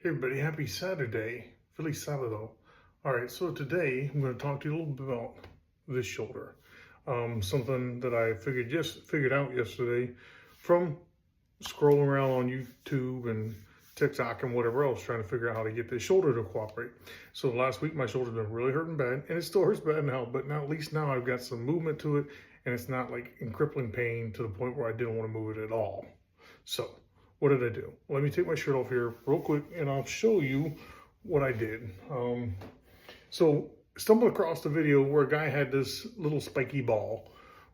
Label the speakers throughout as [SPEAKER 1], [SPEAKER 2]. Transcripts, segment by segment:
[SPEAKER 1] Hey everybody, happy Saturday. Feliz Sábado. All right, so today I'm going to talk to you a little bit about this shoulder. Something that I figured out yesterday from scrolling around on YouTube and TikTok and whatever else, trying to figure out how to get this shoulder to cooperate. So last week my shoulder's been really hurting bad, and it still hurts bad now, but now at least now I've got some movement to it, and it's not like in crippling pain to the point where I didn't want to move it at all. So what did I do? Let me take my shirt off here real quick and I'll show you what I did. So stumbled across the video where a guy had this little spiky ball,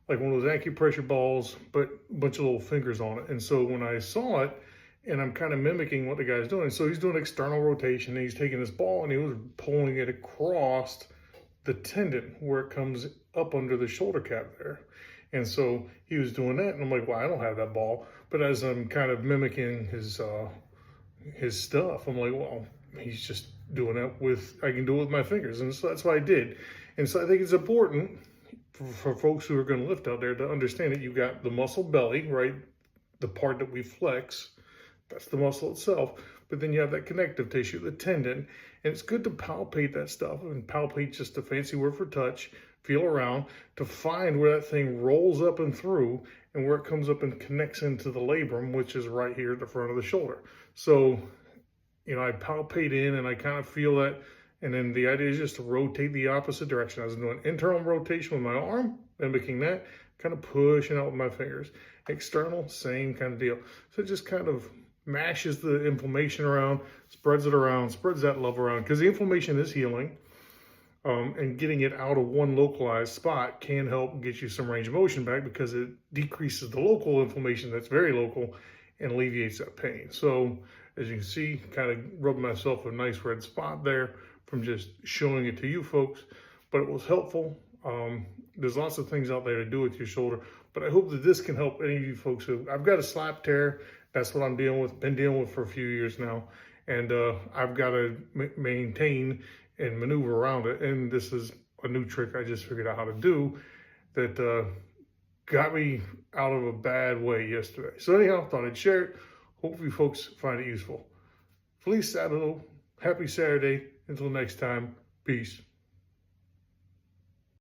[SPEAKER 1] like one of those acupressure balls, but a bunch of little fingers on it. And so when I saw it, and I'm kind of mimicking what the guy's doing. So he's doing external rotation, and he's taking this ball and he was pulling it across the tendon where it comes up under the shoulder cap there. And so he was doing that, and I'm like, well, I don't have that ball. But as I'm kind of mimicking his stuff, I'm like, well, he's just doing that I can do it with my fingers. And so that's what I did. And so I think it's important for folks who are going to lift out there to understand that you've got the muscle belly, right? The part that we flex, that's the muscle itself. But then you have that connective tissue, the tendon. And it's good to palpate that stuff. And palpate just a fancy word for touch. Feel around to find where that thing rolls up and through and where it comes up and connects into the labrum, which is right here at the front of the shoulder. So, I palpate in and I kind of feel that. And then the idea is just to rotate the opposite direction. I was doing internal rotation with my arm, mimicking that, kind of pushing out with my fingers. External, same kind of deal. So it just kind of mashes the inflammation around, spreads it around, spreads that love around, because the inflammation is healing. And getting it out of one localized spot can help get you some range of motion back, because it decreases the local inflammation that's very local and alleviates that pain. So as you can see, kind of rubbing myself a nice red spot there from just showing it to you folks, but it was helpful. There's lots of things out there to do with your shoulder, but I hope that this can help any of you folks I've got a slap tear. That's what I'm been dealing with for a few years now. And I've got to maintain and maneuver around it. And this is a new trick I just figured out how to do that got me out of a bad way yesterday. So anyhow, thought I'd share it. Hopefully folks find it useful. Feliz Sábado. Happy Saturday. Until next time, peace.